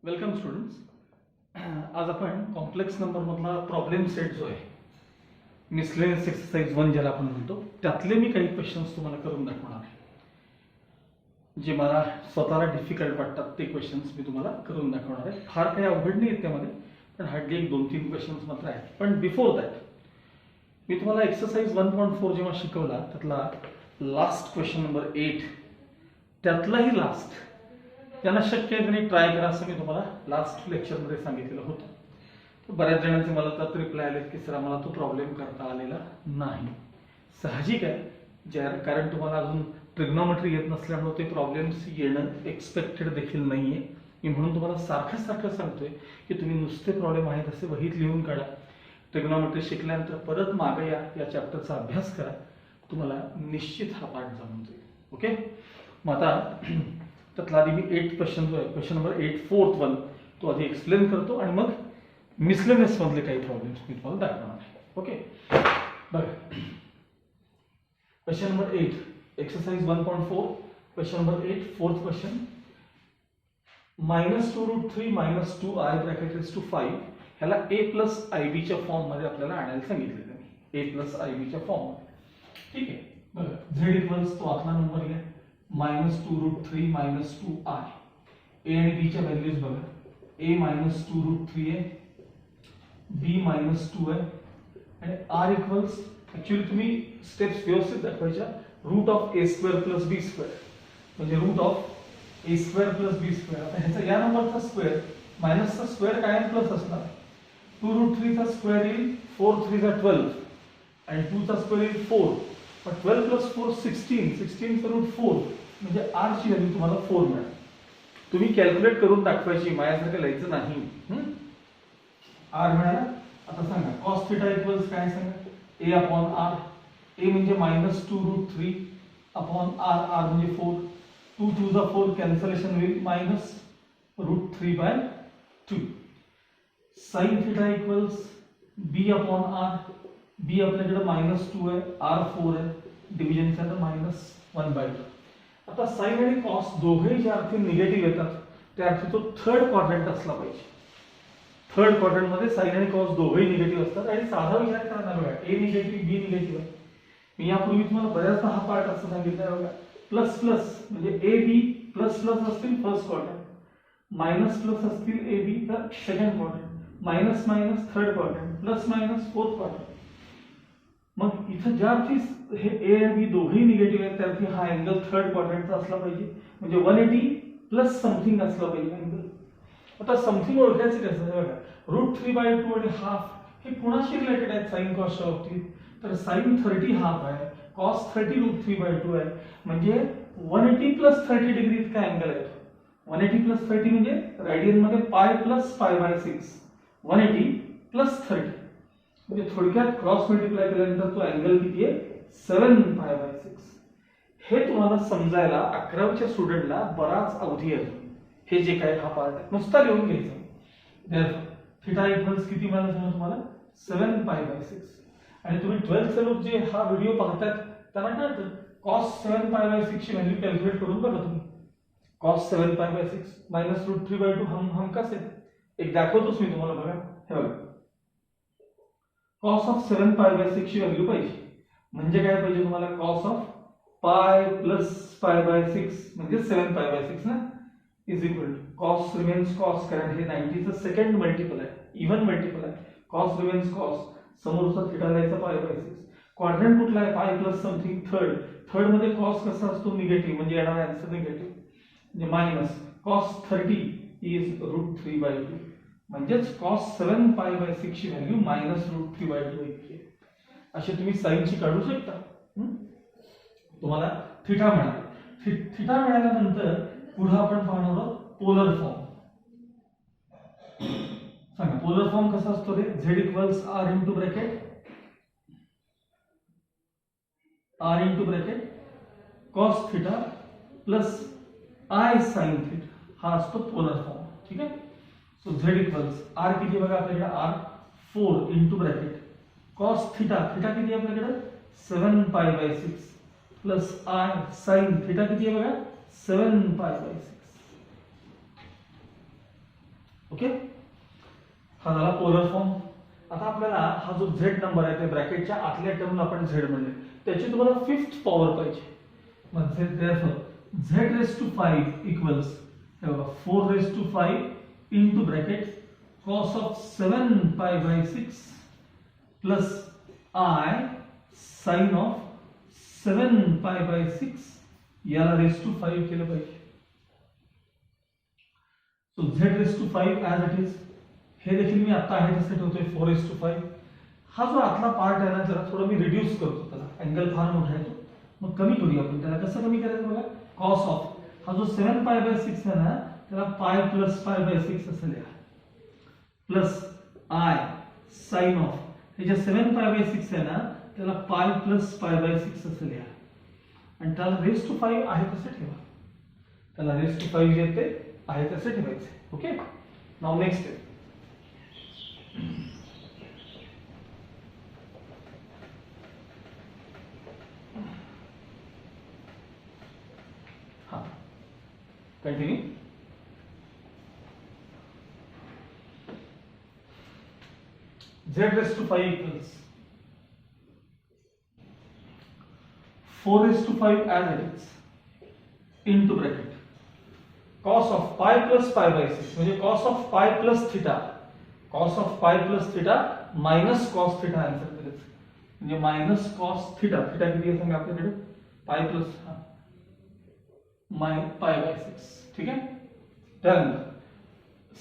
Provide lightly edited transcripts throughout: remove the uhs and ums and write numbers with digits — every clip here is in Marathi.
Welcome students. आज आपण कॉम्प्लेक्स नंबर मधला प्रॉब्लेम सेट जो आहे मिसलेनियस एक्सरसाइज 1 ज्याला आपण म्हणतो त्यातले मी काही क्वेश्चन्स तुम्हाला करून दाखवणार आहे. जे मला स्वतःला डिफिकल्ट वाटतात ते क्वेश्चन्स मी तुम्हाला करून दाखवणार आहे. फार काही अवघड नाही आहेत त्यामध्ये, पण हार्डली एक 2-3 क्वेश्चन्स मात्र आहेत. पण बिफोर दॅट मी तुम्हाला एक्सरसाइज 1.4 जेव्हा शिकवला त्यातला लास्ट क्वेश्चन नंबर 8 त्यातलाही लास्ट त्यांना शक्य आहे त्यांनी ट्राय करा असं मी तुम्हाला लास्ट लेक्चरमध्ये सांगितलेलं होतं. तर बऱ्याच जणांचे मला तर रिप्लाय आलेत की सर आम्हाला तो प्रॉब्लेम करता आलेला नाही. साहजिक आहे, कारण तुम्हाला अजून ट्रिग्नॉमेट्री येत नसल्यामुळे ते प्रॉब्लेम्स येणं एक्सपेक्टेड देखील नाहीये. मी म्हणून तुम्हाला सारखं सारखं सांगतोय की तुम्ही नुसते प्रॉब्लेम आहेत असे वहीत लिहून काढा. ट्रिग्नॉमेट्री शिकल्यानंतर परत मागे या चॅप्टरचा अभ्यास करा, तुम्हाला निश्चित हा पाठ जमून जाईल. ओके, मग आता त्यातला आधी मी 8 क्वेश्चन जो आहे क्वेश्चन नंबर 8 फोर्थ वन तो आधी एक्सप्लेन करतो आणि मग मिसलेनियस मधले काही प्रॉब्लेम्स मी तुम्हाला दाखवणार आहे. ओके, बघा question number 8 exercise 1.4 question number 8 fourth question. -2√3 -2i bracket is to 5 ह्याला a प्लस आय च्या फॉर्म मध्ये आपल्याला आणायला सांगितले त्यांनी. a प्लस आय च्या फॉर्म मध्ये. ठीक आहे, बघा z इक्वल्स तो आतला नंबर घ्या -2√3 -2i. a आणि b च्या व्हॅल्यूज बघा. a -2√3 आहे, b -2 आहे आणि r इक्वल्स ऍक्च्युअली तुम्ही स्टेप्स व्यवस्थित दाखवायच्या. Root of a square plus b square म्हणजे root of a square plus b square. आता ह्याचा या नंबरचा स्क्वेअर मायनसचा स्क्वेअर कायम प्लस असणार. 2√3 चा स्क्वेअर येईल 4 3 चा 12 आणि 2 चा स्क्वेअर येईल 4. पण 12 प्लस 4 16 16 चा रूट 4 म्हणजे r ची व्हॅल्यू तुम्हाला 4 मिळेल. तुम्ही कॅल्क्युलेट करून दाखवायची, माझ्यासारखं लिहायचं नाही. r मिळाला. आता सांगा cos थीटा इक्वल्स काय सांगा. a upon r. a म्हणजे -2√3 अपॉन r. r म्हणजे 4. 2 2 जा 4 कॅन्सलेशन होईल -√3/2. sin theta equals b upon r. b आपल्याकडे -2 आहे, r 4 आहे, डिव्हिजनचा तर -1/2. आता साइन आणि कॉस दोघेही ज्या अर्थी निगेटिव्ह येतात त्या अर्थी तो थर्ड क्वाड्रंट असला पाहिजे. थर्ड क्वाड्रंट मध्ये साइन आणि कॉस दोघेही निगेटिव्ह असतात आणि साधा विचार करा बघा, a निगेटिव्ह b निगेटिव्ह आहे. मी यापूर्वी तुम्हाला बऱ्याचदा हा पार्ट असं सांगितलं बघा. प्लस प्लस म्हणजे a b प्लस प्लस असतील फर्स्ट क्वाड्रंट, मायनस प्लस असतील a b तर second quadrant, minus minus third quadrant, plus minus fourth quadrant. मग इथं ज्या अर्थी हे a आणि b दोघेही निगेटिव्ह आहेत त्या अर्थी हा अँगल थर्ड क्वाड्रंटचा असला पाहिजे म्हणजे 180 प्लस समथिंग असला पाहिजे अँगल. आता समथिंग ओळखायचं कसं बघा. √3/2 आणि हाफ हे कुणाशी रिलेटेड आहेत साइन कॉसच्या बाबतीत. तर साइन 30 हाफ आहे, कॉस 30 √3/2 आहे म्हणजे 180 प्लस 30 डिग्री इतका अँगल आहे. 180 प्लस 30 म्हणजे रेडियन मध्ये पाय प्लस π/6 180 प्लस 30 म्हणजे थोडक्यात क्रॉस मल्टिप्लाय केल्यानंतर तो अँगल किती आहे 7π/6. हे तुम्हाला समजायला 11वीच्या स्टुडंटला बराच अवधी आहे. हे जे काय हा पार्ट आहे नुसता लिहून घ्यायचा. देयरफॉर थीटा इक्वल्स किती मिळालं तुम्हाला 7π/6. आणि तुम्ही 12th लोक जे हा व्हिडिओ पाहतात त्यांना कळतं cos 7π/6 ची व्हॅल्यू कॅल्क्युलेट करून बघा तुम्ही. cos 7π/6 -√3/2 हमखास आहे. एक दाखवतोच मी तुम्हाला बघा. हे बघा cos ऑफ 7π/6 ची व्हॅल्यू पाहिजे म्हणजे काय पाहिजे तुम्हाला cos ऑफ पाय प्लस π/6 म्हणजे 7π/6 ना is equal to cos remains cos कारण हे 90 चं सेकंड मल्टिपल आहे, इव्हन मल्टिपल आहे. cos रिमेन्स cos समोरचा थीटा द्यायचा π/6. क्वाड्रंट कुठला आहे pi plus something third. Third मध्ये cos कसा असतो निगेटिव्ह म्हणजे येणारा आन्सर निगेटिव्ह म्हणजे मायनस cos 30 इज √3/2 म्हणजेच cos 7π/6 ची व्हॅल्यू -√3/2 इतकी आहे. असे तुम्ही साइनची काढू शकता. तुम्हाला थीटा मिळाला. थीटा मिळाल्यानंतर पुढे आपण पाहणार आहोत पोलर फॉर्म. सांगा पोलर फॉर्म कसा असतो रे. z equals r into bracket cos theta plus i sin theta हा असतो पोलर फॉर्म. ठीक आहे. सो z इक्वल्स r किती बघा आपल्याकडे r 4 into bracket cos theta theta किती आहे आपल्याकडे 7π/6 प्लस i sin थीटा किती आहे बघा 7π/6. ओके, हा झाला पोलर फॉर्म. आता आपल्याला हा जो z नंबर आहे ते ब्रॅकेटच्या आतल्या टर्मला आपण z म्हणले, त्याची तुम्हाला फिफ्थ पॉवर पाहिजे. मग z raise to 5 equals 4 raise to 5 into bracket cos of 7 pi by 6 plus I sin of 7 pi by 6 याला रेस टू 5 केलं पाहिजे. So z raise to 5 as it is, हे देखील मी आता आहे तसे ठेवतोय 4 रेस टू 5. हा जो आतला पार्ट आहे ना, जरा थोडा मी रिड्यूस करतो, त्याला अँगल फार मोठा आहे तो, मग कमी करूया आपण. त्याला कसं कमी करायचं बघा, cos ऑफ हा जो 7 pi by 6 आहे ना, त्याला पाय प्लस पाय बाय 6 असं लिहा, प्लस आय साइन ऑफ हे जे 7 पाय बाय 6 आहे ना, त्याला पाय प्लस पाय बाय 6 असं लिहा, आणि त्याला रेस टू 5 आहे तसे ठेवा. त्याला रेस टू 5 जे ते आहे तसे ठेवायचे. Okay, now next step. हा, continue. z raised to 5 equals 4 raised to 5 as it is into bracket cos of pi plus pi by 6 म्हणजे cos of pi plus theta, cos of pi plus theta minus cos theta answer करायचं. म्हणजे मायनस cos theta, theta किती आहे सांगा आपल्याकडे, pi plus pi by 6. ठीक आहे. त्यानंतर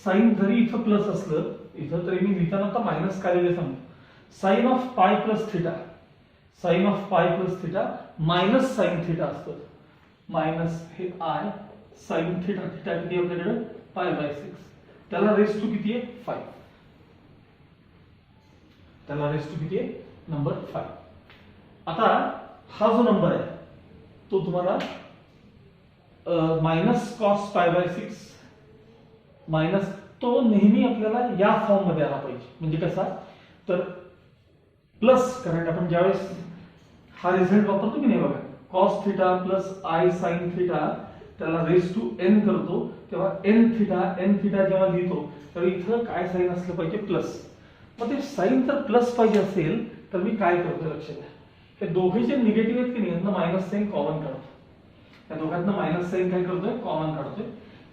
साइन जरी इथं प्लस असलं, इथं तरी मी लिहिताना आता मायनस काय लिहिले सांगतो. साइन ऑफ पाय प्लस थिटा, साइन ऑफ पाय plus theta minus sine theta असतं. मायनस हे आय साइन थिटा, थिटा किती आहे आपल्याकडे पाय बाय 6, त्याला रेस टू किती आहे 5, त्याला रेस टू किती आहे नंबर 5. आता हा जो नंबर आहे तो तुम्हाला minus cos pi by 6 minus, तो नेहमी आपल्याला या फॉर्म मध्ये आला पाहिजे. म्हणजे कसा, तर प्लस, कारण आपण ज्यावेळेस हा रिझल्ट वापरतो की नाही बघा, cos theta plus I sine theta, त्याला रेस टू एन करतो, तेव्हा एन थिटा जेव्हा लिहितो तर इथं काय साइन असलं पाहिजे प्लस. मग ते साइन जर प्लस पाहिजे असेल तर मी काय करतो लक्ष द्या, हे दोघे जे निगेटिव्ह आहेत की नाही यांना मायनस साइन कॉमन काढतो. या दोघांना मायनस साइन काय करतोय कॉमन काढतोय.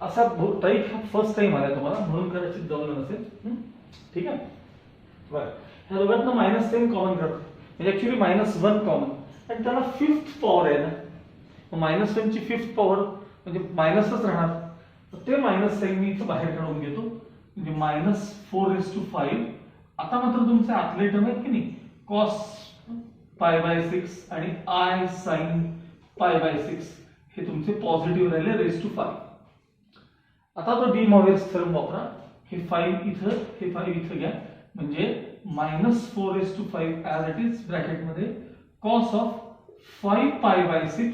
असा टाईप हा फर्स्ट टाइम आला तुम्हाला, म्हणून कदाचित जमलं नसेल. ठीक आहे, बरं. ह्या दोघांना मायनस साइन कॉमन काढतो, म्हणजे ऍक्च्युली -1 कॉमन, आणि त्याला फिफ्थ पॉवर आहे ना, मग -1 ची फिफ्थ पॉवर म्हणजे मायनसच राहणार. ते मायनस साइन मी इथं बाहेर काढून घेतो, म्हणजे -4 रेस टू 5. आता मात्र तुमचे आतले टर्म आहेत की नाही, कॉस पाय बाय 6 आणि आय साइन पाय बाय 6, हे तुमचे पॉझिटिव्ह राहिले रेस टू 5. आता तो डी मॉरियस थेरम वापरा, हे 5 इथं, हे 5 इथं घ्या, म्हणजे -4 raise to 5 as it is bracket मध्ये cos of 5 pi by 6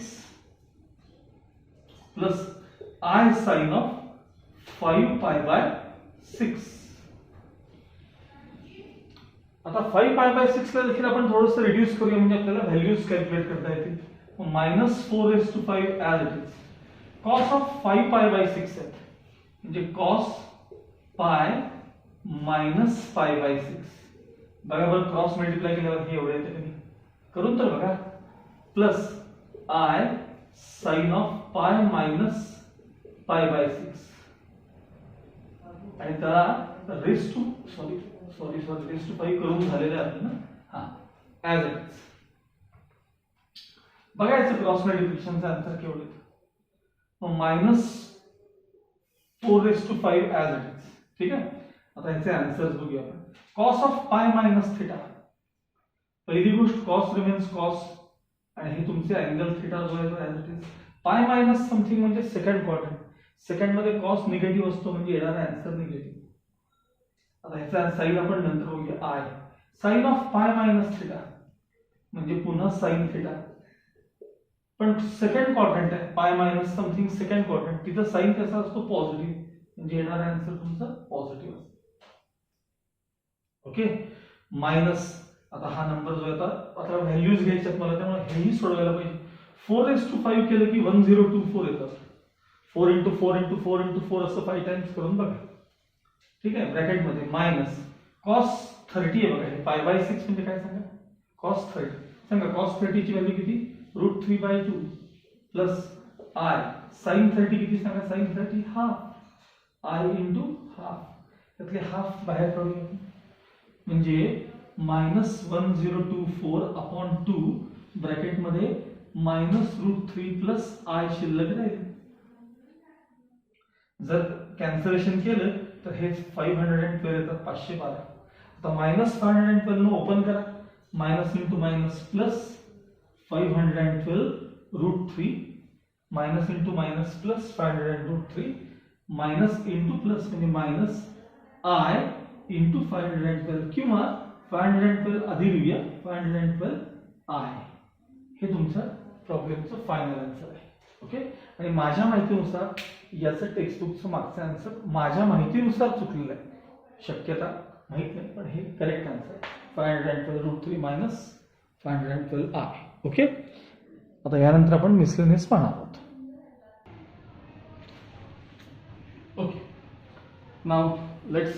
plus I sine of 5 pi by 6. आता 5 पाय बाय 6 ला देखील आपण थोडंसं रिड्यूस करूया, म्हणजे आपल्याला व्हॅल्यूज कॅल्क्युलेट करता येतील. -4 raise to 5 as it is cos of 5 pi by 6 आहे, म्हणजे cos pi minus pi by 6. बरोबर, क्रॉस मल्टिप्लाय केल्यावर हे एवढे येते कधी करून तर बघा, plus I sine of pi minus pi by 6, आणि त्याला रेस टू रेस टू 5 करून झालेलं आहे ना. हा, ॲज इट इज बघायचं क्रॉस मल्टिप्लिकेशनचा आन्सर केवढं येतं. मग -4 raise to 5 as it is. ठीक आहे, आता ह्याचे आन्सर्स बघूया आपण. Cos of pi minus theta, पहिली गोष्ट कॉस रिमेन्स कॉस, आणि हे तुमचे अँगल थिटा जो आहे तो ॲज इट इज. पाय मायनस समथिंग म्हणजे सेकंड क्वाड्रंट, सेकंड मध्ये कॉस निगेटिव्ह असतो, म्हणजे येणारा आन्सर निगेटिव्ह. आता ह्याचा साइन आपण नंतर बघूया. I sine of pi minus theta म्हणजे पुन्हा साइन थिटा, पण सेकंड क्वाड्रंट आहे, pi minus something second quadrant, तिथं साइन कसा असतो पॉझिटिव्ह, म्हणजे येणारा आन्सर तुमचा पॉझिटिव्ह असतो. ओके, मायनस, आता हा नंबर जो आहे आता व्हॅल्यूज घ्यायच्यात मला, त्यामुळे हेही सोडवायला पाहिजे. 4 रेस टू 5 केलं की 1024 येतात. 4 into 4 into 4 into 4 असं 5 टाइम्स करून बघा. ठीक आहे, ब्रॅकेटमध्ये मायनस कॉस 30 आहे बघा, हे π/6 म्हणजे काय सांगा, कॉस 30 सांगा. कॉस 30 ची व्हॅल्यू किती, √3/2 प्लस आय साइन 30 किती सांगा, sine 30 half i into half, त्यातले हाफ बाहेर काढूया म्हणजे -1024/2 ब्रॅकेटमध्ये -√3 प्लस आय शिल्लक राहील. जर कॅन्सलेशन केलं तर हे 512 येतात, 512. आता -512 न ओपन करा, minus into minus plus 512√3 minus into minus plus 512√3 minus into plus म्हणजे मायनस आय इंटू 512 किंवा 512 आधी लिहूया 512 आय. हे तुमचं प्रॉब्लेमचं फायनल आन्सर आहे. ओके, आणि माझ्या माहितीनुसार याचं टेक्स्टबुकचं मागचं आन्सर माझ्या माहितीनुसार चुकलेलं आहे, शक्यता माहित नाही पण हे करेक्ट आन्सर आहे. 512√3 मायनस 512 आय. ओके, आता यानंतर आपण मिसलेनियस पाहणार आहोत. Okay, now let's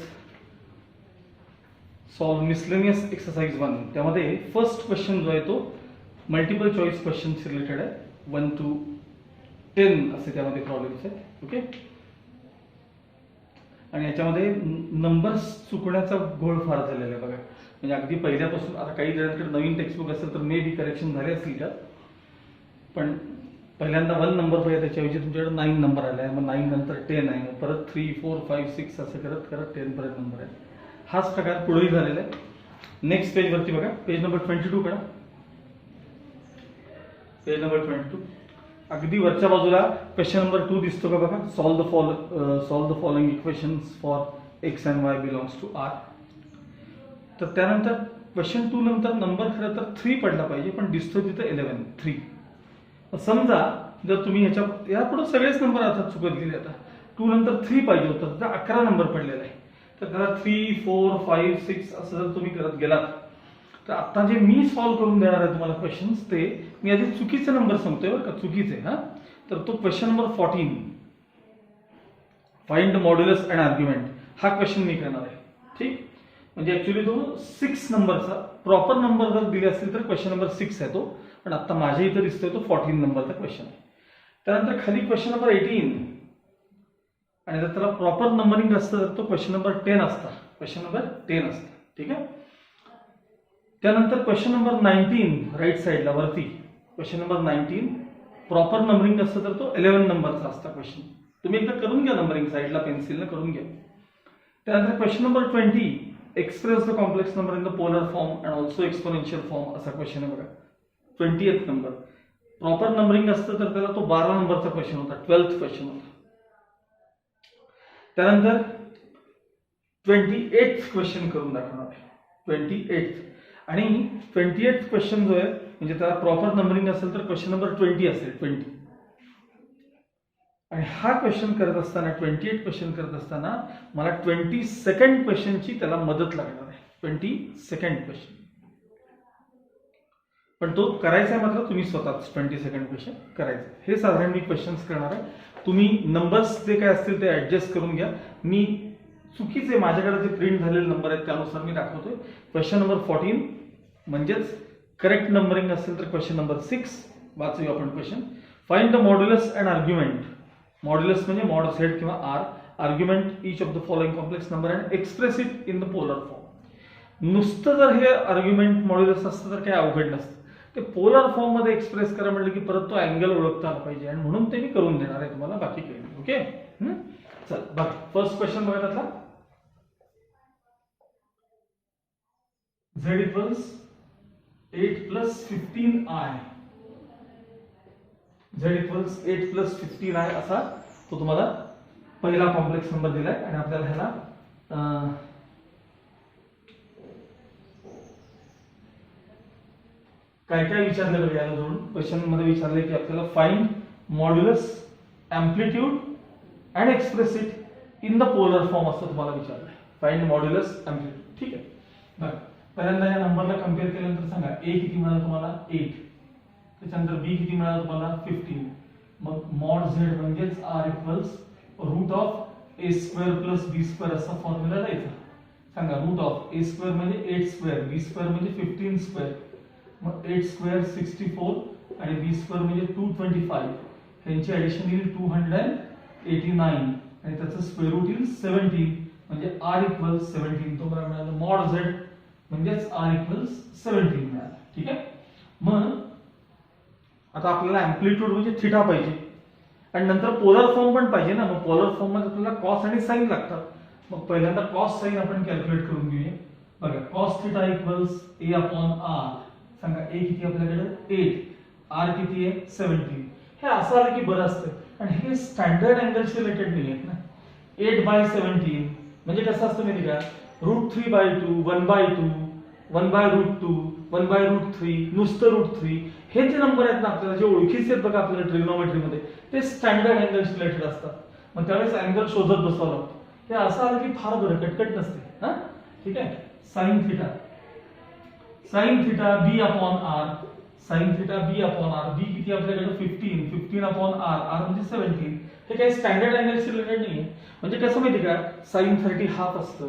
solve miscellaneous exercise 1. त्यामध्ये फर्स्ट क्वेश्चन जो आहे तो मल्टिपल चॉईस क्वेश्चन रिलेटेड आहे. 1 to 10 असे त्यामध्ये प्रॉब्लेम्स आहेत. ओके, आणि याच्यामध्ये नंबर्स चुकण्याचा घोळ फार झालेला आहे बघा, म्हणजे अगदी पहिल्यापासून. आता काही जणांकडे नवीन टेक्स्टबुक असेल तर मे बी करेक्शन झाले असतील का, पण पहिल्यांदा 1 नंबर पाहिजे, त्याच्याऐवजी तुमच्याकडे 9 नंबर आले आहे, मग 9 नंतर 10 आहे, परत 3, 4, 5, 6 असं करत करत 10 पर्यंत नंबर आहे. हाच प्रकार पुढेही झालेला आहे. नेक्स्ट पेज वरती बघा, पेज नंबर 22 कडा, पेज नंबर 22 अगदी वरच्या बाजूला क्वेश्चन नंबर 2 दिसतो का बघा, solve the following equations for x and y belongs to R. तर त्यानंतर क्वेश्चन 2 नंतर नंबर खरं तर 3 पडला पाहिजे, पण दिसतो तिथं 11 3. समजा जर तुम्ही यापुढे सगळेच नंबर आता चुकत गेले, आता 2 नंतर 3 पाहिजे होतं, तर 11 नंबर पडलेला आहे. तर त्याला 3, 4, 5, 6 असं जर तुम्ही करत गेलात तर आता जे मी सॉल्व्ह करून देणार आहे तुम्हाला क्वेश्चन्स, ते मी आधी चुकीचे नंबर सांगतोय बरं का, चुकीचे. हा, तर तो question number 14 find modulus and argument हा क्वेश्चन मी करणार आहे. ठीक, म्हणजे ऍक्च्युली तो 6 नंबरचा प्रॉपर नंबर जर दिले असतील तर क्वेश्चन नंबर 6 आहे तो, पण आता माझ्या इथं दिसतोय तो 14 नंबरचा क्वेश्चन आहे. त्यानंतर खाली क्वेश्चन नंबर 18, आणि जर त्याला प्रॉपर नंबरिंग असतं तर तो क्वेश्चन नंबर 10 असता, क्वेश्चन नंबर 10 असता. ठीक आहे, त्यानंतर क्वेश्चन नंबर 19 राईट साईडला वरती, क्वेश्चन नंबर 19 प्रॉपर नंबरिंग असतं तर तो 11 नंबरचा असता क्वेश्चन. तुम्ही एकदा करून घ्या, नंबरिंग साईडला पेन्सिलनं करून घ्या. त्यानंतर question number 20 express the complex number in the polar form and also exponential form असा क्वेश्चन आहे बघा. 20th नंबर प्रॉपर नंबरिंग असतं तर त्याला तो 12 नंबरचा क्वेश्चन होता, 12th क्वेश्चन होता. त्यानंतर 28th क्वेश्चन करून दाखवणार आहे, 28th. आणि 28th क्वेश्चन जो आहे म्हणजे त्याला प्रॉपर नंबरिंग असेल तर क्वेश्चन नंबर 20 असेल, 20. आणि हा क्वेश्चन करत असताना 28 क्वेश्चन करत असताना मला 22nd क्वेश्चनची त्याला मदत लागणार आहे, 22nd क्वेश्चन. पण तो करायचा आहे मात्र तुम्ही स्वतःच 22nd क्वेश्चन करायचं. हे साधारण मी क्वेश्चन्स करणार आहे, तुम्ही नंबर्स जे काय असतील ते ऍडजस्ट करून घ्या. मी चुकीचे माझ्याकडे जे प्रिंट झालेले नंबर आहेत त्यानुसार मी दाखवतोय. क्वेश्चन नंबर 14 म्हणजेच करेक्ट नंबरिंग असेल तर क्वेश्चन नंबर 6 वाचूया आपण question. Find the modulus and argument. Modulus म्हणजे मॉड झेड किंवा r, argument each of the following complex number and express it in the polar form. नुसतं जर हे आर्ग्युमेंट मॉड्युलस असतं तर काय अवघड नसतं, ते पोलर फॉर्म मध्ये एक्सप्रेस करा म्हटलं की परत तो अँगल ओळखता आला पाहिजे, आणि म्हणून ते मी करून देणार आहे तुम्हाला, बाकी काही नाही. ओके, चल बघा फर्स्ट क्वेश्चन बघा त्यातला. z equals 8 plus 15i. z equals 8 plus 15i असा तो तुम्हाला पहिला कॉम्प्लेक्स नंबर दिलाय, आणि आपल्याला ह्याला काय काय विचारलं बघा. याला जोडून क्वेश्चन मध्ये विचारले की आपल्याला find modulus, amplitude and express it in the polar form असं तुम्हाला विचारलंय. Find modulus, amplitude. ठीक आहे, बघा पहिल्यांदा या नंबरला कम्पेअर केल्यानंतर सांगा a किती मिळाला तुम्हाला 8, त्याच्यानंतर b किती मिळाला तुम्हाला 15. मग मॉड z म्हणजेच r equals root of a square plus b square असा फॉर्म्युला लिहायचा. सांगा रूट ऑफ ए स्क्वेअर म्हणजे 8 स्क्वेअर, बी स्क्वेअर म्हणजे 15 स्क्वेअर. मग 8 स्क्वेअर 64 आणि बी स्क्वेअर म्हणजे 225. यांची ऍडिशन येईल 289 आणि त्याचं स्क्वेअर रूट येईल 17 म्हणजे r इक्वल्स 17. तो मला मिळाला मॉड z म्हणजेच r इक्वल्स 17 मिळाला. ठीक आहे. मग आता आपल्याला अँप्लिट्यूड म्हणजे थिटा पाहिजे आणि नंतर पोलर फॉर्म पण पाहिजे ना. मग पोलर फॉर्म मध्ये आपल्याला कॉस आणि साइन लागतात. मग पहिल्यांदा कॉस साइन आपण कॅल्क्युलेट करून घेऊया. बघा cos theta equals a upon r. सांगा a किती आपल्याकडे 8, r किती आहे 17. हे असं आलं की बरं असतं आणि हे स्टँडर्ड अँगल्स रिलेटेड नाही आहेत ना. 8/17 म्हणजे कसं असतं माहिती का, √3/2, 1/2, 1/√2, 1/√3, नुसतं √3 हे जे नंबर आहेत ना आपल्याला जे ओळखीचे आहेत बघा आपल्याला ट्रिग्नोमेट्री मध्ये, ते स्टँडर्ड अँगल्स रिलेटेड असतात. मग त्यावेळेस अँगल शोधत बसावं लागतं. हे असं आलं की फार बरं, कटकट नसते. हा ठीक आहे. Sine theta b upon r. Sine theta b upon r. b किती आपल्याकडे 15 अपॉन r. r म्हणजे 17. हे काही स्टँडर्ड अँगल्स रिलेटेड नाहीये. म्हणजे कसं माहिती का, साइन 30 हाफ असतं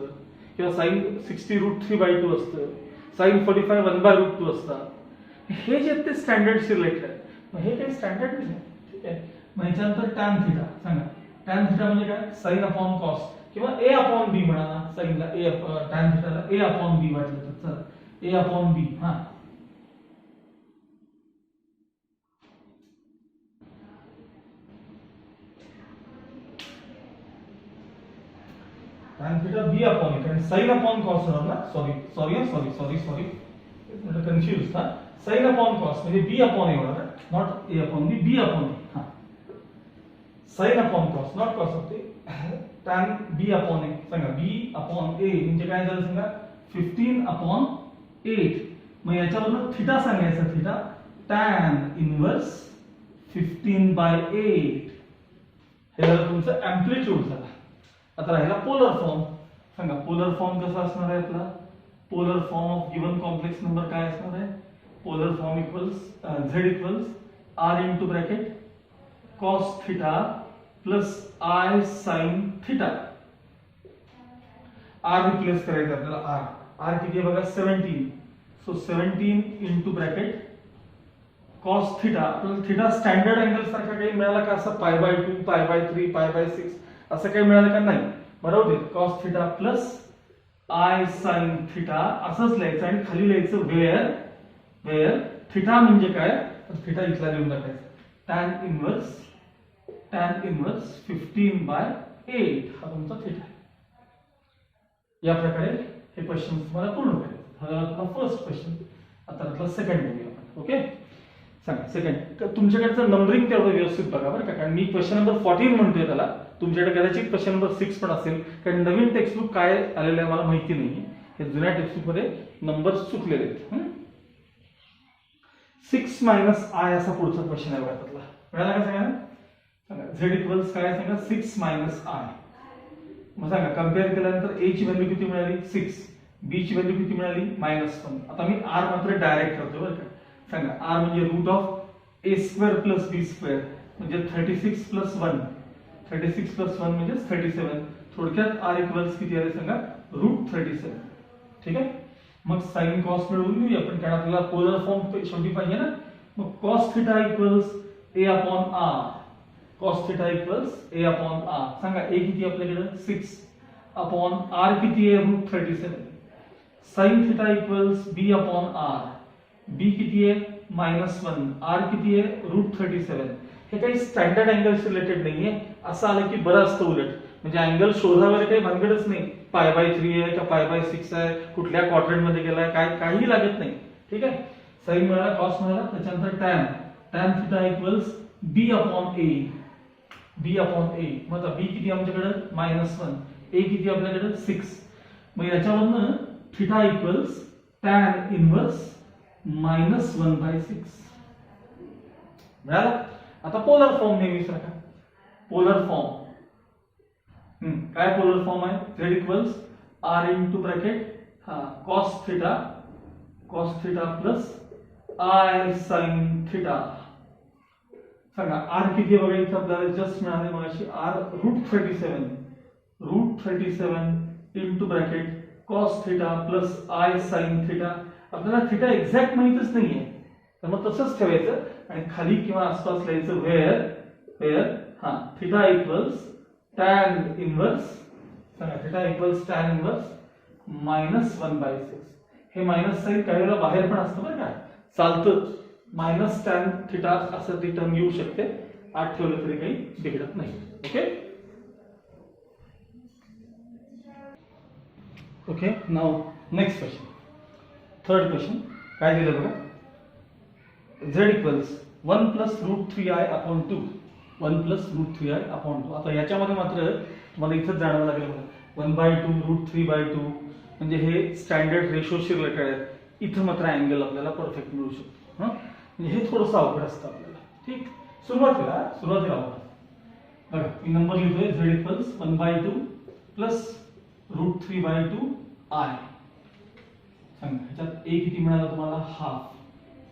किंवा साइन 60 √3/2 असतं, साइन 45 1/√2 असतात. हे जे ते स्टँडर्ड रिलेटेड आहे. मग हे काही स्टँडर्ड नाही. ठीक आहे. मग याच्यानंतर टॅन थिटा. सांगा टॅन थिटा म्हणजे काय, साइन अपॉन कॉस किंवा a अपॉन b म्हणा ना. साइनला a, टॅन थिटाला a अपॉन b वाटलं तर चला a अपॉन b. हा tan theta b upon it and sin upon cos होणार ना. सॉरी म्हणजे कन्फ्युज था. sin upon cos म्हणजे b upon a होणार, not a upon b, b upon a. हां sin upon cos not cos होते. tan b upon a. सांगा b upon a म्हणजे काय झालं सांगा 15 upon 8. मग याच्यावरून थीटा सांगायचा. Theta tan inverse 15/8. हे झालं तुमचं अँप्लिट्यूड झालं. आता राहिला पोलर फॉर्म. सांगा पोलर फॉर्म कसा असणार आहे आपला. Polar form of given complex number काय असणार आहे. Polar form equals z equals r into bracket cos theta plus i sin theta. r replace करायचं आपल्याला. r किती आहे बघा 17. So 17 into bracket cos theta. आपल्याला थीटा स्टँडर्ड अँगल सारखा काही मिळाला का, असं π/2, π/3, π/6 असं काही मिळालं का, नाही. बरोबर. cos theta plus i sin theta असंच लिहायचं आणि खाली लिहायचं वेअर थीटा म्हणजे काय, तर थीटा इथला लिहून टाकायचं. tan इनवर्स 15/8 हा तुमचा थीटा. या प्रकारे हे क्वेश्चन तुम्हाला पूर्ण करायचं. हा आपला फर्स्ट क्वेश्चन. आता आपला सेकंड बघूया आपण. ओके. सांगा सेकंड. तुमच्याकडचं नंबरिंग तेवढं व्यवस्थित बघा बरं का, कारण मी क्वेश्चन नंबर 14 म्हणतोय त्याला. तुमच्याकडे कदाचित क्वेश्चन नंबर 6 पण असेल, कारण नवीन टेक्स्टबुक काय आलेलं आहे मला माहिती नाही. हे जुन्या टेक्स्टबुक मध्ये नंबर चुकलेले आहेत. 6 - i असा पुढचा क्वेश्चन आहे बघा त्यातला. मिळाला का सगळ्यांना. सांगा z इक्वल्स काय सांगा 6 - i. मग सांगा कंपेअर केल्यानंतर a ची व्हॅल्यू किती मिळाली 6, b ची व्हॅल्यू किती मिळाली -1. आता मी r मात्र डायरेक्ट करतो बरं का. सांगा r म्हणजे root of a square plus b square म्हणजे 36 प्लस 1. 36 प्लस 1 म्हणजे 37. थोडक्यात r इक्वल्स किती आले सांगा √37. ठीक आहे. मग साइन कॉस मिळवून घेऊया आपण, कारण आपल्याला पोलर फॉर्म शेवटी पाहिजे ना. मग cos theta equals a upon r. cos theta equals a upon r. सांगा a किती आपल्याकडे 6 अपॉन r किती आहे √37. sin theta equals b upon r. b किती आहे -1, r किती आहे √37. हे काही स्टँडर्ड अँगल्स रिलेटेड नाहीये. असं आलं की बरं असतं उलट. म्हणजे अँगल शोधावर काही भानगडच नाही. π/3 आहे का π/6 आहे, कुठल्या क्वाड्रंट मध्ये गेलाय, काय काही लागत नाही. ठीक आहे. साइन मिळाला, कॉस मिळाला. त्याच्यानंतर tan theta equals b upon a. मग आता b किती आमच्याकडे -1, a किती आपल्याकडे 6. मग याच्यावरनं थीटा इक्वल्स tan इनवर्स -1/6 मिळाला. आता पोलर फॉर्म नेहमी सारखा. पोलर फॉर्म काय पोलर फॉर्म आहे. z equals r into bracket cos theta plus i sin theta. सांगा r किती आहे बघा इथं आपल्याला जस्ट मिळाले मगाशी r √37. √37 into bracket cos theta plus I sine theta. आपल्याला थिटा एक्झॅक्ट माहितच नाहीये, तर मग तसंच ठेवायचं आणि खाली किंवा आसपास लिहायचं where theta equals tan inverse. सांगा थिटा इक्वल्स टॅन इनवर्स -1/6. हे मायनस साइन काही वेळेला बाहेर पण असतं बरं का, चालतं. मायनस टॅन थिटा असं ती टर्म येऊ शकते, आत ठेवलं तरी काही बिघडत नाही. Okay now next question, third question. काय दिलं बघा, z equals 1 + √3i upon 2. 1 + √3i upon 2. आता याच्यामध्ये मात्र तुम्हाला इथंच जाणवं लागेल बघा, 1/2 √3/2 म्हणजे हे स्टँडर्ड रेशोशी रिलेटेड आहे. इथं मात्र अँगल आपल्याला परफेक्ट मिळू शकतो. म्हणजे हे थोडंसं अवघड असतं आपल्याला. ठीक, सुरुवातीला बघा मी नंबर लिहितोय, z इक्वल्स 1/2 + √3/2i. सांगा ह्याच्यात a किती मिळाला तुम्हाला, हाफ.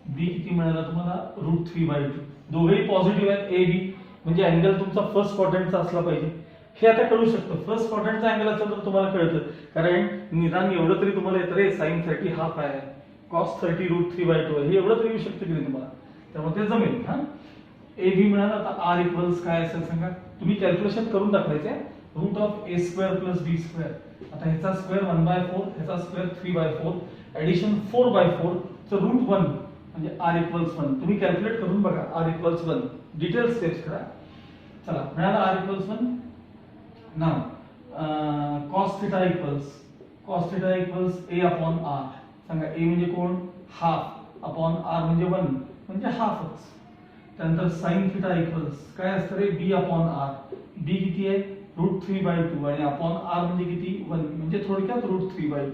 b किती मिळाला तुम्हाला, √3/2. दोघेही पॉझिटिव्ह आहेत, a b, म्हणजे अँगल तुमचा फर्स्ट क्वाड्रंटचा असला पाहिजे. हे आता कळू शकतं, फर्स्ट क्वाड्रंटचा अँगल असेल तर तुम्हाला कळतं, कारण निदान एवढं तरी तुम्हाला येतं रे, sin 30 हाफ आहे, cos 30 √3/2 आहे, हे एवढं तरी येऊ शकतं की नाही तुम्हाला, त्यामुळे ते जमेल. ए बी मिळालं. आता r इक्वल्स काय असेल सांगा, तुम्ही कॅल्क्युलेशन करून दाखवायचंय. √a² + b². आता ह्याचा स्क्वेअर 1/4, ह्याचा स्क्वेअर 3/4, ऍडिशन 4/4 चं √1 म्हणजे r इक्वल्स 1. तुम्ही कॅल्क्युलेट करून बघा, r इक्वल्स 1, डिटेल स्टेप्स करा. चला मिळाला r equals 1. Now cos theta equals a upon r. सांगा a म्हणजे कोण, हाफ, अपॉन r म्हणजे 1 म्हणजे हाफच. त्यानंतर sin थिटा इक्वल्स काय असतं रे, b अपॉन r. b किती आहे, √3/2 आणि अपॉन r म्हणजे किती, 1 म्हणजे थोडक्यात √3/2.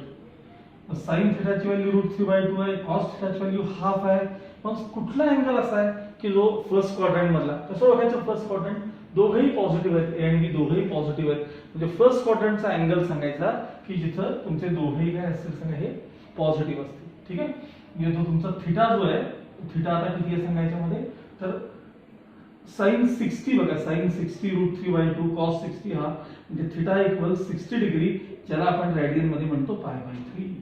sin थिटाची व्हॅल्यू √3/2 आहे, cos थिटाची व्हॅल्यू हाफ आहे. मग कुठला अँगल असा आहे की जो फर्स्ट क्वाड्रंट मधला, कसं ओळखायचं फर्स्ट क्वाड्रंट, दोघेही पॉझिटिव्ह आहेत, ए आणि बी दोघेही पॉझिटिव्ह आहेत. म्हणजे फर्स्ट क्वाड्रंटचा अँगल सांगायचा की जिथं तुमचे दोघेही काय असतील सांगा, हे पॉझिटिव्ह असतील. ठीक आहे, म्हणजे तो तुमचा थिटा जो आहे, थिटा आता किती आहे सांगायच्यामध्ये, तर sin 60 बघा, sin 60 √3/2 cos 60 हा म्हणजे थिटा इक्वल्स 60 डिग्री, ज्याला आपण रेडियन मध्ये म्हणतो π/3.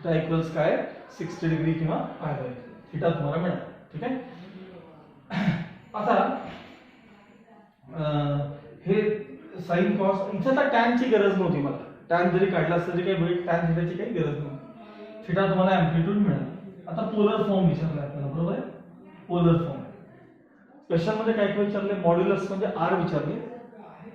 थिटा इक्वल्स काय, 60 डिग्री किंवा π/3 थिटा तुम्हाला मिळाला. ठीक आहे, आता हे साइन कॉस, इथे तर टॅनची गरज नव्हती मला, टॅन जरी काढला असता तरी काही टॅन थिटाची काही गरज नव्हती. थिटा तुम्हाला अँप्लिट्यूड मिळाला. आता पोलर फॉर्म विचारला आपल्याला, बरोबर आहे, पोलर फॉर्म. क्वेश्चन मध्ये काय काय विचारले, मॉड्युलस म्हणजे r विचारले,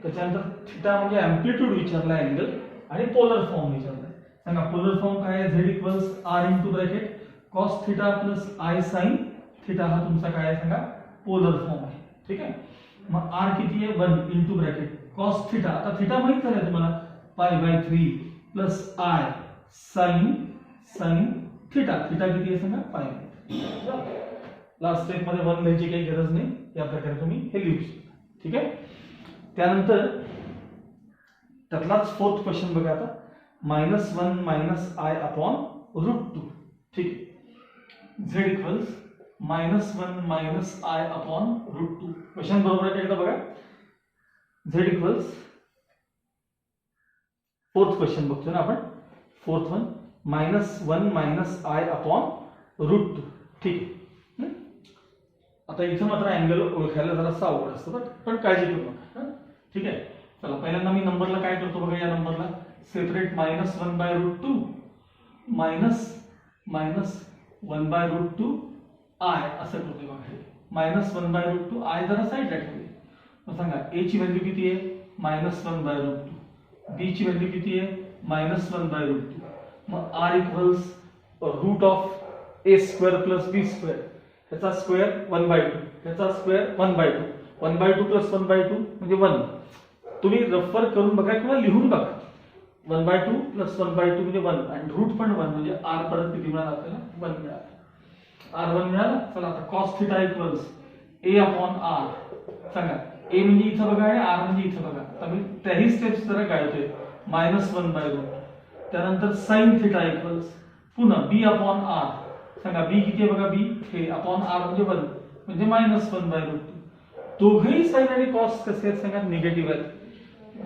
त्याच्यानंतर थिटा म्हणजे अँप्लिट्यूड विचारला अँगल, आणि पोलर फॉर्म विचारला. सांगा पोलर फॉर्म काय आहे, z equals r into bracket cos theta plus i sin theta. हा तुमचा काय आहे सांगा, पोलर फॉर्म आहे. ठीक आहे, मग r किती आहे, 1 इंटू ब्रॅकेट cos थिटा. आता थिटा माहित झालं तुम्हाला, π/3 plus i sin theta. Theta किती आहे सांगा, π/3. लास्ट स्टेप मध्ये 1 लिहायची काही गरज नाही, या प्रकारे तुम्ही हे लिहू शकता. ठीक आहे, त्यानंतर त्यातलाच फोर्थ क्वेश्चन बघा आता, -1 - i अपॉन √2. ठीक आहे, z equals -1 - i upon √2. Question बरोबर आहे एकदा बघा, z इक्वल्स, फोर्थ क्वेश्चन बघतोय ना आपण, फोर्थ वन, -1 - i अपॉन √2. ठीक आहे, आता इथं मात्र अँगल ओळखायला जरा अवघड असतं, पण काळजी करू नका. ठीक आहे, चला पहिल्यांदा मी नंबरला काय करतो बघा, या नंबरला सेपरेट -1/√2 -1/√2 i असं करतोय बघा. -1/√2 i जरा साईडला ठेवली. मग सांगा a ची व्हॅल्यू किती आहे, -1/√2. b ची व्हॅल्यू किती आहे, -1/√2. मग r इक्वल्स √a² + b². ह्याचा स्क्वेअर 1/2, ह्याचा स्क्वेअर 1/2, 1/2 + 1/2 म्हणजे 1. तुम्ही रेफर करून बघा किंवा लिहून बघा, 1/2 + 1/2 म्हणजे 1, आणि रूट पण 1 म्हणजे r परत किती मिळाला आपल्याला, 1 मिळाला. r 1 मिळाला. चला आता cos theta equals a upon r. सांगा a म्हणजे इथं बघा आणि r म्हणजे इथं बघा. आता मी त्याही स्टेप्स जरा गाळतोय, -1/√2. त्यानंतर sin थिटा इक्वल्स पुन्हा b अपॉन r. सांगा b किती आहे बघा, b हे अपॉन r म्हणजे 1 म्हणजे -1/√2. दोघेही साइन आणि कॉस कसे आहेत सांगा, निगेटिव्ह आहेत.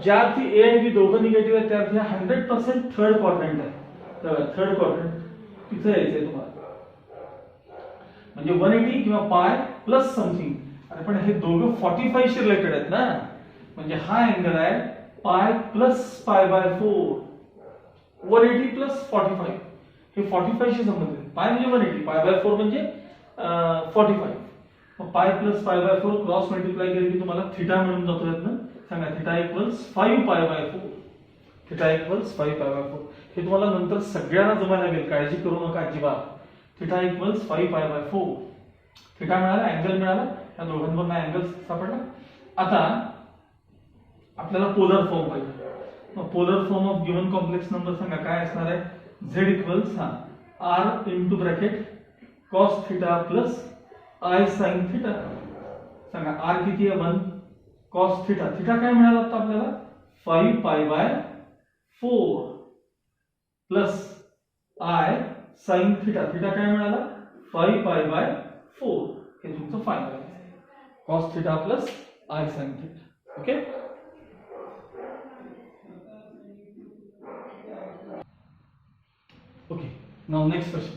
ज्या अर्थी ए आणि बी दोघं निगेटिव्ह आहेत त्या अर्थी 100% थर्ड क्वाड्रंट आहे. तर थर्ड क्वाड्रंट तिथे यायचंय तुम्हाला, म्हणजे 180 किंवा पाय प्लस समथिंग. अरे पण हे दोघं 45 शी रिलेटेड आहेत ना, म्हणजे हा अँगल आहे pi plus pi by 4, 180 plus 45, हे 45 शी संबंधित. पाय म्हणजे 180, पाय बाय 4 म्हणजे 45. मग पाय plus pi by 4 cross multiply केले की तुम्हाला थिटा मिळून जातो यातनं. सांगा theta equals 5 pi bye 4. Theta equals 5 pi bye 4. हे तुम्हाला नंतर सगळ्यांना जमायला लागेल, काळजी करू नका अजिबात. Theta equals 5 pi bye 4. Theta मिळाला, अँगल मिळाला, या दोघांवरून अँगल सापडला. आता आपल्याला पोलर फॉर्म पाहिजे. मग polar form of given complex number सांगा काय असणार आहे. z equals r into bracket cos theta plus i sin theta. सांगा r किती आहे 1, cos थिटा, थिटा काय मिळाला आता आपल्याला 5 pi bye 4 plus i sin theta, theta काय मिळाला 5 पाय बाय 4. हे तुमचं फायनल आहे, cos theta plus i sin theta. Okay. Okay, now next question.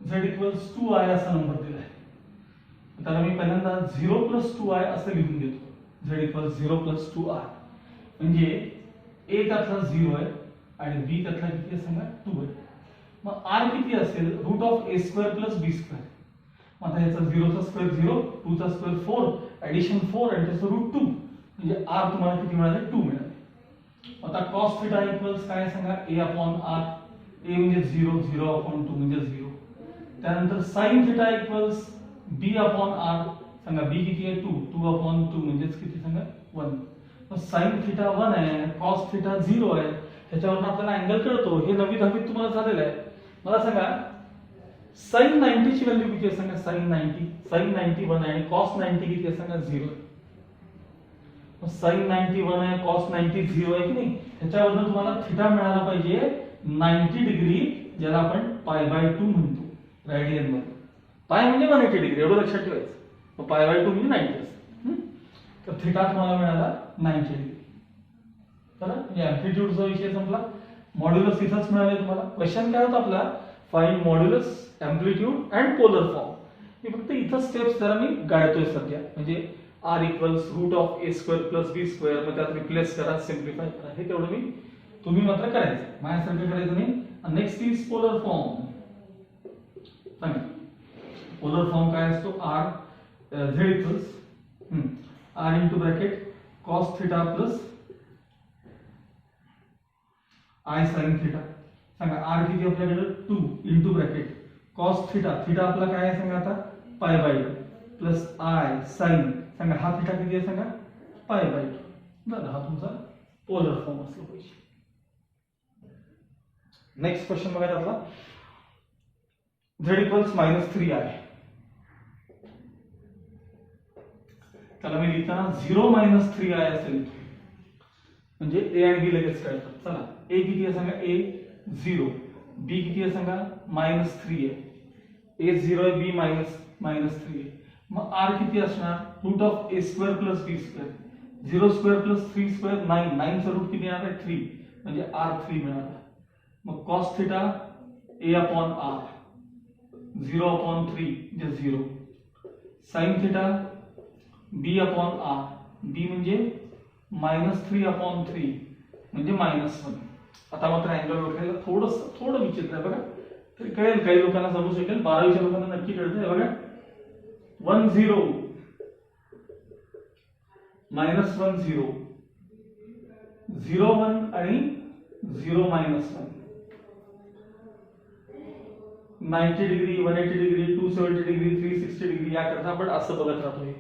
z equals 2i असा नंबर दिलाय. त्याला मी पहिल्यांदा 0 प्लस 2i असं लिहून देतो. z इक्वल्स 0 प्लस 2i म्हणजे a त्यातला 0 आहे आणि b त्यातला किती आहे सांगा 2 आहे. मग r किती असेल root of a square plus b square. मग आता याचा 0 चा स्क्वेअर 0, 2 चा स्क्वेअर 4, ऍडिशन 4 आणि त्याचं रूट 2, म्हणजे r तुम्हाला किती मिळाले 2 मिळाले. आता cos थिटा इक्वल्स काय सांगा a अपॉन r. a म्हणजे 0, 0 अपॉन 2 म्हणजे 0. त्यानंतर sin theta equals b upon r. सांगा b किती आहे 2, 2 अपॉन 2 म्हणजेच किती सांगा 1. मग sin थिटा 1 आहे, cos थिटा 0 आहे. त्याच्यावरून आपल्याला अँगल कळतो. हे 9वी 10वीत तुम्हाला झालेलं आहे. मला सांगा sin 90 ची व्हॅल्यू किती आहे सांगा. sin 90 1 आहे आणि cos 90 किती आहे सांगा 0 आहे. मग sin 90 1 आहे, cos 90 0 आहे की नाही. त्याच्यावरून तुम्हाला थिटा मिळाला पाहिजे 90 डिग्री, ज्याला आपण पाय बाय 2 म्हणतो रेडियन मध्ये. पाय म्हणजे 180 डिग्री, एवढं लक्षात ठेवायचं. मग पाय बाय 2 म्हणजे 90 असतं. तर थिटा तुम्हाला मिळाला 90 डिग्री. बरं, म्हणजे अँप्लिट्यूडचा विषय संपला. मॉड्युलस इथंच मिळाले तुम्हाला. क्वेश्चन काय होता आपला, find modulus, amplitude and polar form. मी फक्त इथं स्टेप्स जरा मी गाळतोय सध्या. म्हणजे r equals root of a square plus b square, मग त्यात रिप्लेस करा, सिम्प्लिफाय करा. हे तेवढं मी तुम्ही मात्र करायचं, माझ्यासारखं करायचं नाही. Next is polar form. सांगा पोलर फॉर्म काय असतो. r z equals r into bracket cos theta plus i sin theta. सांगा r किती आपल्याकडे 2 into bracket cos theta, theta आपला काय आहे सांगा आता pi by 2 plus i sin. सांगा हा थिटा किती आहे सांगा पाय बाय 2. बरं, हा तुमचा पोलर फॉर्म असला पाहिजे. नेक्स्ट क्वेश्चन बघा आपला. z equals -3i. त्याला मी लिहिताना 0 3i असे लिहितो, म्हणजे a आणि b लगेच कळतात. चला a किती आहे सांगा a 0, b किती आहे सांगा -3 आहे. a 0 आहे, b -3 आहे. मग r किती असणार root of a square plus b square. 0 square plus 3 square 9, 9 चा रूट किती येणार आहे 3, म्हणजे r 3 मिळाला. मग cos theta a upon r 0 upon 3 म्हणजे 0. sin theta b upon r, b म्हणजे -3 अपॉन 3 म्हणजे -1. आता मात्र अँगल ओळखायला थोडं विचित्र आहे बघा, तरी कळेल, काही लोकांना समजू शकेल. 12वीच्या लोकांना नक्की कळतंय बघा. 1 0 -1 0 0 1 आणि 0 -1. 90 डिग्री, 180 डिग्री, 270 डिग्री, 360 डिग्री याकरता आपण असं बघत राहतोय.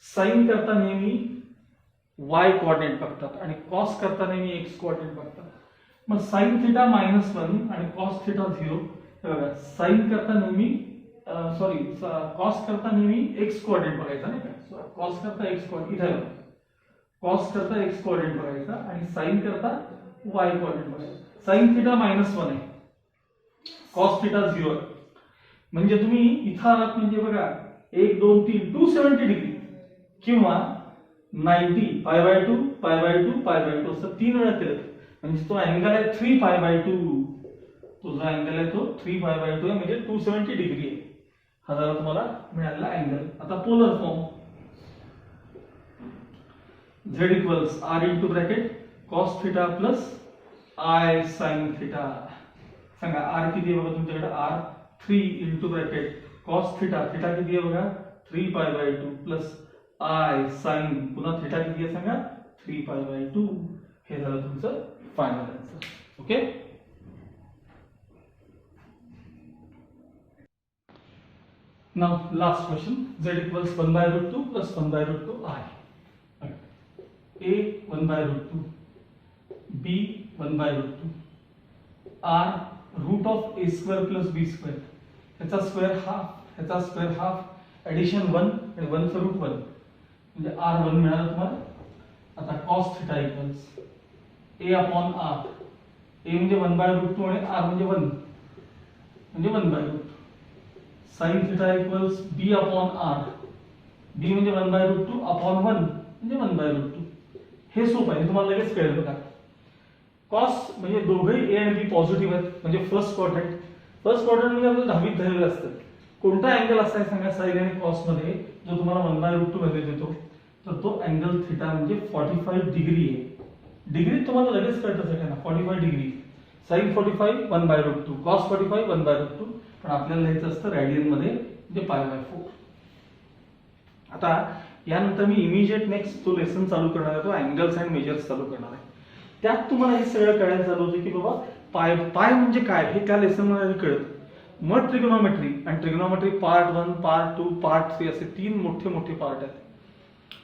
साइन करता नेहमी y कोऑर्डिनेट बघतात आणि कॉस करता नेहमी x कोऑर्डिनेट बघतात. मग sin थिटा -1 आणि cos थिटा 0. हे बघा, साइन करता नेहमी कॉस करता नेहमी x कोऑर्डिनेट बघायचा नाही का. कॉस करता x कोऑर्डिनेट इथे बघा, कॉस करता x कोऑर्डिनेट बघायचा आणि साइन करता y कोऑर्डिनेट बघायचा. sin थिटा -1 आहे, cos थिटा 0 आहे. म्हणजे तुम्ही इथं आलात म्हणजे बघा 1 2 3 270 डिग्री किंवा 90 pi by 2 pi by 2 pi by 2 असं 3 वेळा केलं म्हणजे तो अँगल आहे 3 पाय बाय 2. तो जो अँगल आहे तो 3 पाय बाय 2 आहे म्हणजे 270 डिग्री आहे. हा झाला तुम्हाला मिळालेला अँगल. आता polar form z equals r into bracket cos theta plus i sin theta. सांगा r किती आहे बघा तुमच्याकडे r 3 into bracket cos theta theta किती आहे बघा 3 pi by 2 plus i sin पुन्हा थिटा किती आहे सांगा 3 पाय बाय 2. हे झालं तुमचं final answer. Okay. Now last question, z equals 1 by root 2 plus 1 by root 2 I. A 1 by root 2, B 1 by root 2, R root of A square plus B square. ह्याचा स्क्वेअर हाफ, ह्याचा स्क्वेअर हाफ, ॲडिशन 1 आणि 1 चं रूट 1 म्हणजे R 1 मिळालं तुम्हाला. आता cos theta equals A upon R. A म्हणजे 1 by root 2 आणि R म्हणजे 1 म्हणजे 1 by root. sin theta equals B upon R. B म्हणजे 1 by root 2 अपॉन 1 म्हणजे 1 by root 2. हे सोपं आहे, तुम्हाला लगेच कळेल बघा. कॉस म्हणजे दोघेही ए आणि बी पॉझिटिव्ह आहेत म्हणजे फर्स्ट क्वाड्रंट. फर्स्ट क्वाड्रंट म्हणजे आपल्याला 10वीत झालेलं असतं. कोणता अँगल असा आहे सांगा साइन आणि कॉस मध्ये जो तुम्हाला 1 by root 2 मध्ये देतो तर तो अँगल थिटा म्हणजे 45 डिग्री आहे. डिग्री तुम्हाला लगेच कळतं सगळ्यांना 45 degree. Sine 45 1 by root 2, cos 45 1 by root 2, पण आपल्याला लिहायचं असतं रॅडियन मध्ये म्हणजे पाय बाय 4. आता यानंतर मी इमिजिएट नेक्स्ट तो लेसन चालू करणार आहे, तो अँगल्स अँड मेजर्स चालू करणार आहे. त्यात तुम्हाला हे सगळं कळायला चालू होतं की बाबा पाय पाय म्हणजे काय हे त्या लेसन मध्ये कळत. मग ट्रिग्नोमेट्री आणि ट्रिग्नोमेट्री पार्ट 1 पार्ट 2 पार्ट 3 असे 3 मोठे मोठे पार्ट आहेत.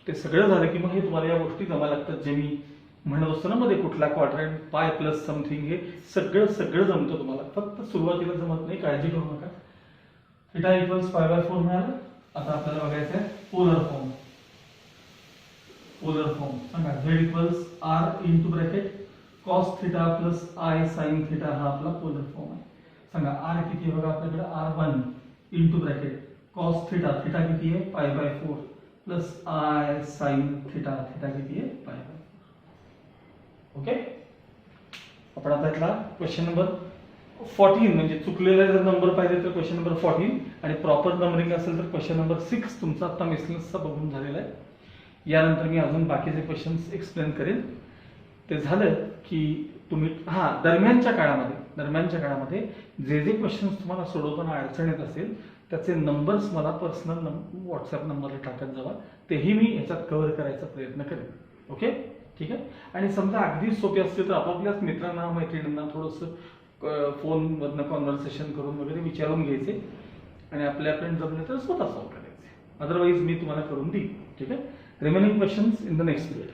ते सगळं झालं की मग हे तुम्हाला या गोष्टी जमायला लागतात जे मी म्हणत असतो ना मध्ये कुठला क्वाड्रंट पाय प्लस समथिंग हे सगळं सगळं जमतं तुम्हाला. फक्त सुरुवातीला जमत नाही, काळजी करू नका. थिटा इक्वल्स पाय बाय 4 मिळालं. आता आपल्याला बघायचं आहे पोलर फॉर्म. पोलर फॉर्म सांगा z equals r into bracket cos theta plus i sin theta हा आपला पोलर फॉर्म आहे. सांगा r किती आहे बघा आपल्याकडे r1 into bracket cos theta theta किती आहे pi by 4 plus i sin theta theta किती आहे पाय बाय 4. ओके. आपण आता इथला क्वेश्चन नंबर 14 म्हणजे चुकलेला जर नंबर पाहिजे तर क्वेश्चन नंबर 14 आणि प्रॉपर नंबरिंग असेल तर क्वेश्चन नंबर 6 तुमचा आता मिसलेनियसचा बघून झालेला आहे. यानंतर मी अजून बाकीचे क्वेश्चन्स एक्सप्लेन करेन. ते झालं की तुम्ही दरम्यानच्या काळामध्ये जे जे क्वेश्चन्स तुम्हाला सोडवताना अडचण येत असेल त्याचे नंबर्स मला पर्सनल व्हॉट्सअप नंबरला टाकत जावा. तेही मी ह्याच्यात कव्हर करायचा प्रयत्न करेन. ओके ठीक आहे. आणि समजा अगदी सोपे असते तर आपापल्याच मित्रांना मैत्रिणींना थोडंसं फोनवरनं कॉन्व्हर्सेशन करून वगैरे विचारून घ्यायचे आणि आपल्यापर्यंत जमले तर स्वतः सॉल्व्ह करायचे. अदरवाईज मी तुम्हाला करून देईन. ठीक आहे. Remaining questions in the next period.